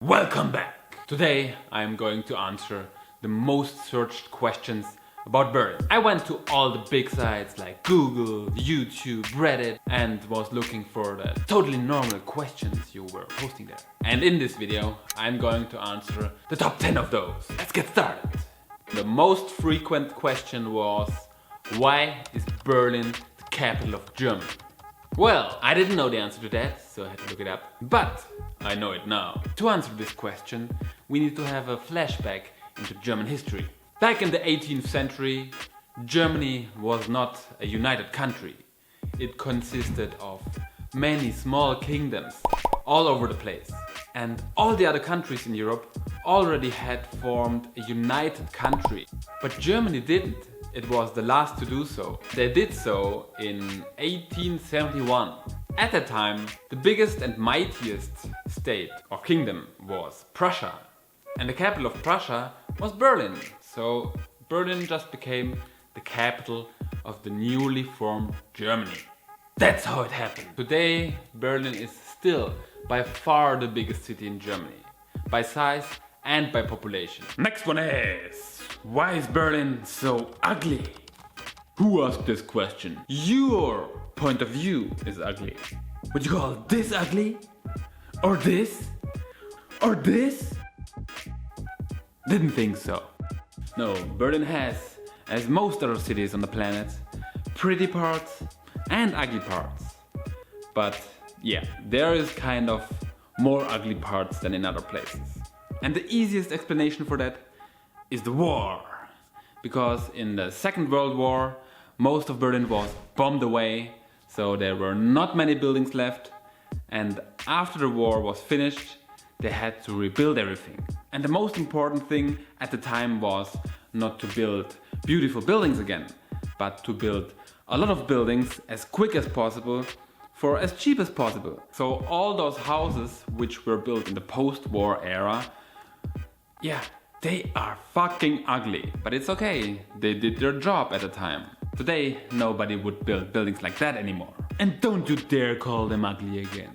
Welcome back! Today I'm going to answer the most searched questions about Berlin. I went to all the big sites like Google, YouTube, Reddit and was looking for the totally normal questions you were posting there. And in this video I'm going to answer the top 10 of those. Let's get started! The most frequent question was, why is Berlin the capital of Germany? Well, I didn't know the answer to that, so I had to look it up. But I know it now. To answer this question, we need to have a flashback into German history. Back in the 18th century, Germany was not a united country. It consisted of many small kingdoms all over the place. And all the other countries in Europe already had formed a united country. But Germany didn't. It was the last to do so. They did so in 1871. At that time, the biggest and mightiest state or kingdom was Prussia. And the capital of Prussia was Berlin. So Berlin just became the capital of the newly formed Germany. That's how it happened. Today, Berlin is still by far the biggest city in Germany, by size and by population. Next one is, why is Berlin so ugly? Who asked this question? Your point of view is ugly. Would you call this ugly? Or this? Or this? Didn't think so. No, Berlin has, as most other cities on the planet, pretty parts and ugly parts. But yeah, there is kind of more ugly parts than in other places. And the easiest explanation for that is the war. Because in the Second World War, most of Berlin was bombed away, so there were not many buildings left. And after the war was finished, they had to rebuild everything. And the most important thing at the time was not to build beautiful buildings again, but to build a lot of buildings as quick as possible for as cheap as possible. So all those houses which were built in the post-war era, yeah, they are fucking ugly. But it's okay, they did their job at the time. Today, nobody would build buildings like that anymore. And don't you dare call them ugly again.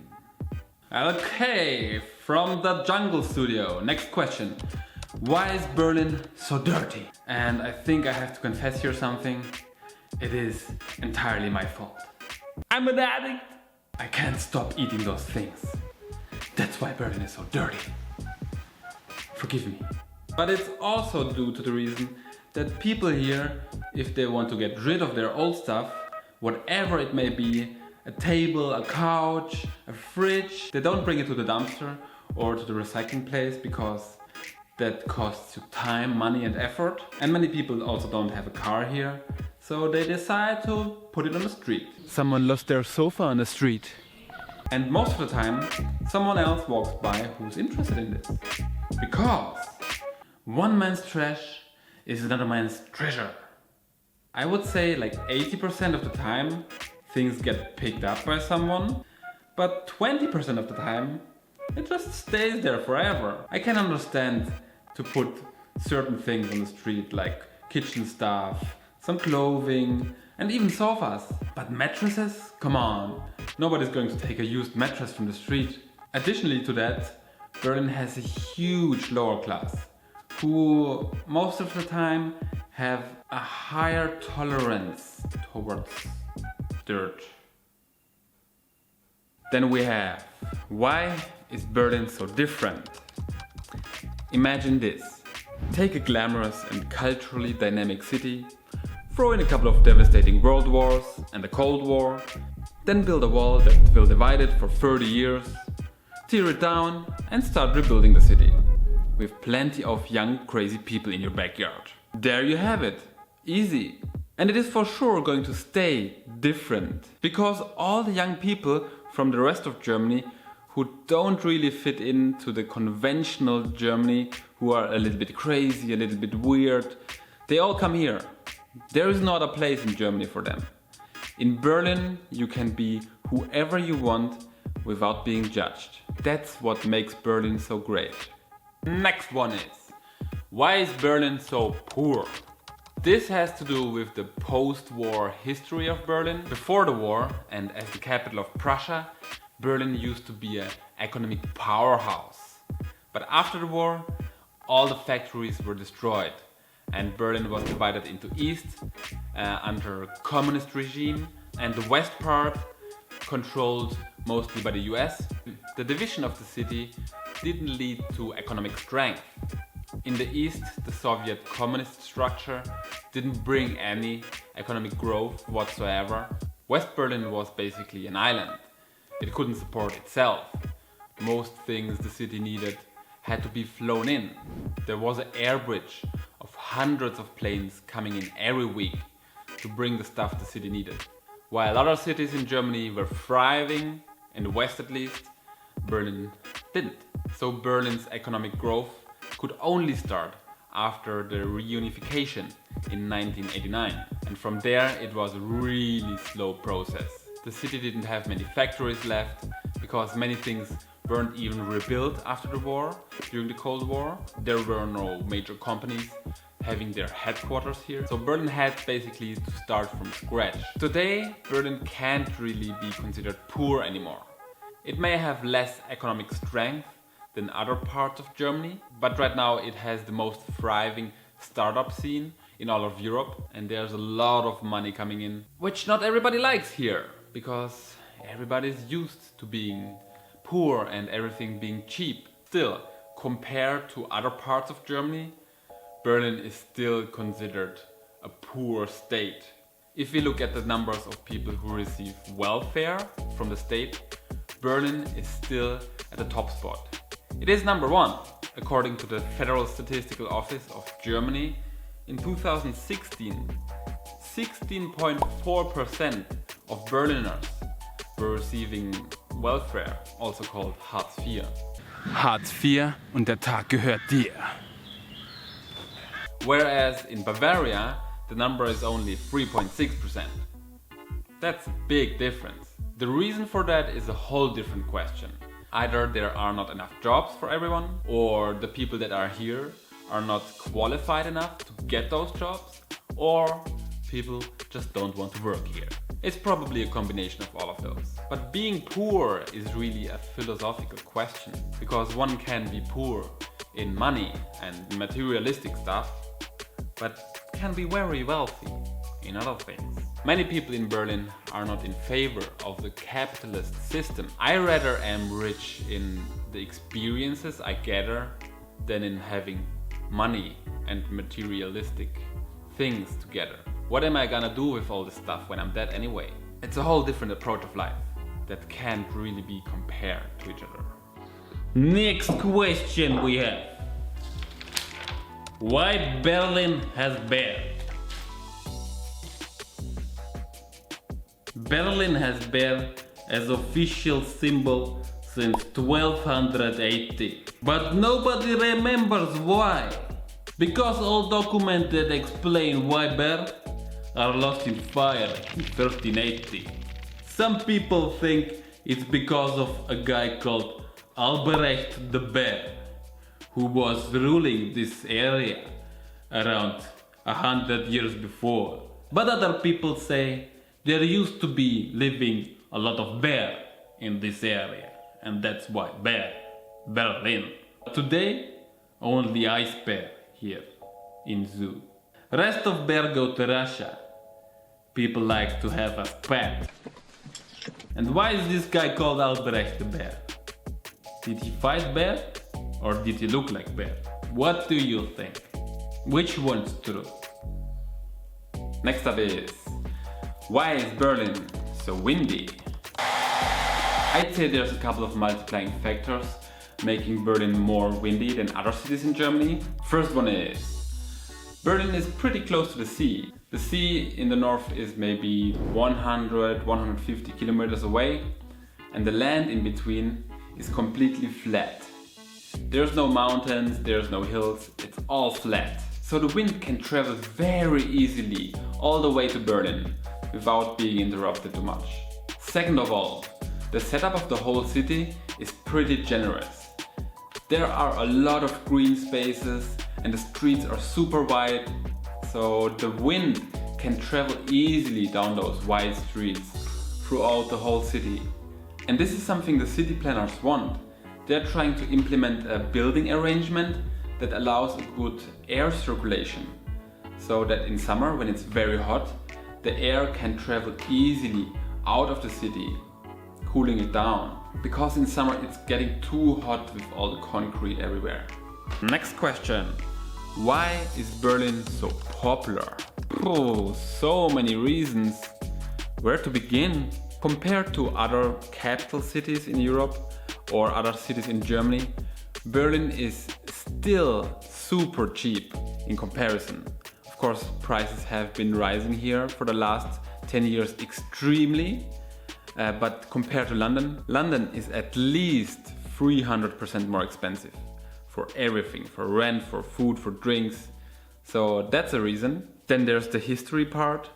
Okay, from the Jungle Studio, next question. Why is Berlin so dirty? And I think I have to confess here something. It is entirely my fault. I'm an addict. I can't stop eating those things. That's why Berlin is so dirty. Forgive me. But it's also due to the reason that people here, if they want to get rid of their old stuff, whatever it may be, a table, a couch, a fridge, they don't bring it to the dumpster or to the recycling place because that costs you time, money and effort. And many people also don't have a car here, so they decide to put it on the street. Someone lost their sofa on the street. And most of the time, someone else walks by who's interested in this. Because one man's trash is another man's treasure. I would say like 80% of the time things get picked up by someone, but 20% of the time it just stays there forever. I can understand to put certain things on the street like kitchen stuff, some clothing and even sofas. But mattresses? Come on, nobody's going to take a used mattress from the street. Additionally to that, Berlin has a huge lower class who most of the time have a higher tolerance towards dirt. Then we have, why is Berlin so different? Imagine this. Take a glamorous and culturally dynamic city, throw in a couple of devastating world wars and a Cold War, then build a wall that will divide it for 30 years, tear it down and start rebuilding the city with plenty of young crazy people in your backyard. There you have it. Easy. And it is for sure going to stay different because all the young people from the rest of Germany who don't really fit into the conventional Germany, who are a little bit crazy, a little bit weird, they all come here. There is not a place in Germany for them. In Berlin you can be whoever you want without being judged. That's what makes Berlin so great. Next one is, why is Berlin so poor? This has to do with the post-war history of Berlin. Before the war, and as the capital of Prussia, Berlin used to be an economic powerhouse. But after the war, all the factories were destroyed and Berlin was divided into East under communist regime and the West part controlled mostly by the US. The division of the city didn't lead to economic strength. In the East, the Soviet communist structure didn't bring any economic growth whatsoever. West Berlin was basically an island. It couldn't support itself. Most things the city needed had to be flown in. There was an air bridge of hundreds of planes coming in every week to bring the stuff the city needed. While other cities in Germany were thriving, in the West at least, Berlin didn't. So Berlin's economic growth could only start after the reunification in 1989. And from there it was a really slow process. The city didn't have many factories left because many things weren't even rebuilt after the war, during the Cold War. There were no major companies having their headquarters here. So Berlin had basically to start from scratch. Today, Berlin can't really be considered poor anymore. It may have less economic strength than other parts of Germany, but right now it has the most thriving startup scene in all of Europe, and there's a lot of money coming in, which not everybody likes here, because everybody's used to being poor and everything being cheap. Still, compared to other parts of Germany, Berlin is still considered a poor state. If we look at the numbers of people who receive welfare from the state, Berlin is still at the top spot. It is number one, according to the Federal Statistical Office of Germany. In 2016, 16.4% of Berliners were receiving welfare, also called Hartz IV. Hartz IV und der Tag gehört dir. Whereas in Bavaria, the number is only 3.6%. That's a big difference. The reason for that is a whole different question. Either there are not enough jobs for everyone, or the people that are here are not qualified enough to get those jobs, or people just don't want to work here. It's probably a combination of all of those. But being poor is really a philosophical question, because one can be poor in money and materialistic stuff, but can be very wealthy in other things. Many people in Berlin are not in favor of the capitalist system. I rather am rich in the experiences I gather than in having money and materialistic things together. What am I gonna do with all this stuff when I'm dead anyway? It's a whole different approach of life that can't really be compared to each other. Next question we have. Why Berlin has bear? Berlin has bear as official symbol since 1280. But nobody remembers why. Because all documents that explain why bear are lost in fire in 1380. Some people think it's because of a guy called Albrecht the Bear, who was ruling this area around 100 years before. But other people say there used to be living a lot of bear in this area, and that's why Berlin. Today, only ice bear here in zoo. Rest of bear go to Russia. People like to have a pet. And why is this guy called Albrecht the Bear? Did he fight bear? Or did he look like bear? What do you think? Which one's true? Next up is, why is Berlin so windy? I'd say there's a couple of multiplying factors making Berlin more windy than other cities in Germany. First one is, Berlin is pretty close to the sea. The sea in the north is maybe 100-150 kilometers away, and the land in between is completely flat. There's no mountains, there's no hills, it's all flat. So the wind can travel very easily all the way to Berlin without being interrupted too much. Second of all, the setup of the whole city is pretty generous. There are a lot of green spaces and the streets are super wide, so the wind can travel easily down those wide streets throughout the whole city. And this is something the city planners want. They're trying to implement a building arrangement that allows a good air circulation, so that in summer, when it's very hot, the air can travel easily out of the city, cooling it down. Because in summer it's getting too hot with all the concrete everywhere. Next question. Why is Berlin so popular? Oh, so many reasons. Where to begin? Compared to other capital cities in Europe or other cities in Germany, Berlin is still super cheap in comparison. Of course, prices have been rising here for the last 10 years extremely, but compared to London, London is at least 300% more expensive for everything, for rent, for food, for drinks. So that's a reason. Then there's the history part.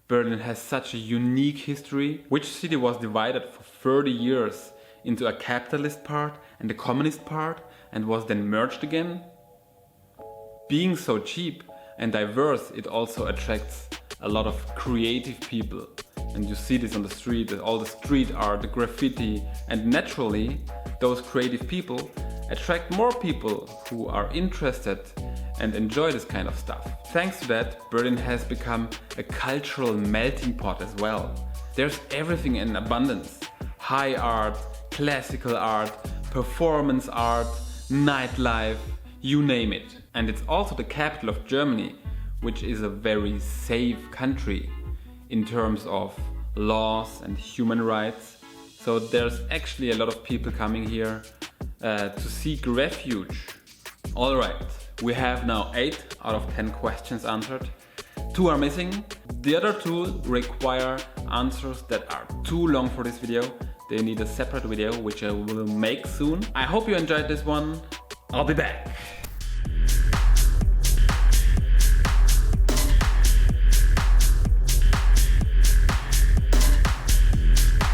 Berlin has such a unique history. Which city was divided for 30 years into a capitalist part and a communist part and was then merged again? Being so cheap and diverse, it also attracts a lot of creative people. And you see this on the street, all the street art, the graffiti, and naturally those creative people attract more people who are interested and enjoy this kind of stuff. Thanks to that, Berlin has become a cultural melting pot as well. There's everything in abundance. High art, classical art, performance art, nightlife, you name it. And it's also the capital of Germany, which is a very safe country in terms of laws and human rights. So there's actually a lot of people coming here to seek refuge. Alright, we have now 8 out of 10 questions answered. 2 are missing. The other 2 require answers that are too long for this video. They need a separate video, which I will make soon. I hope you enjoyed this one. I'll be back.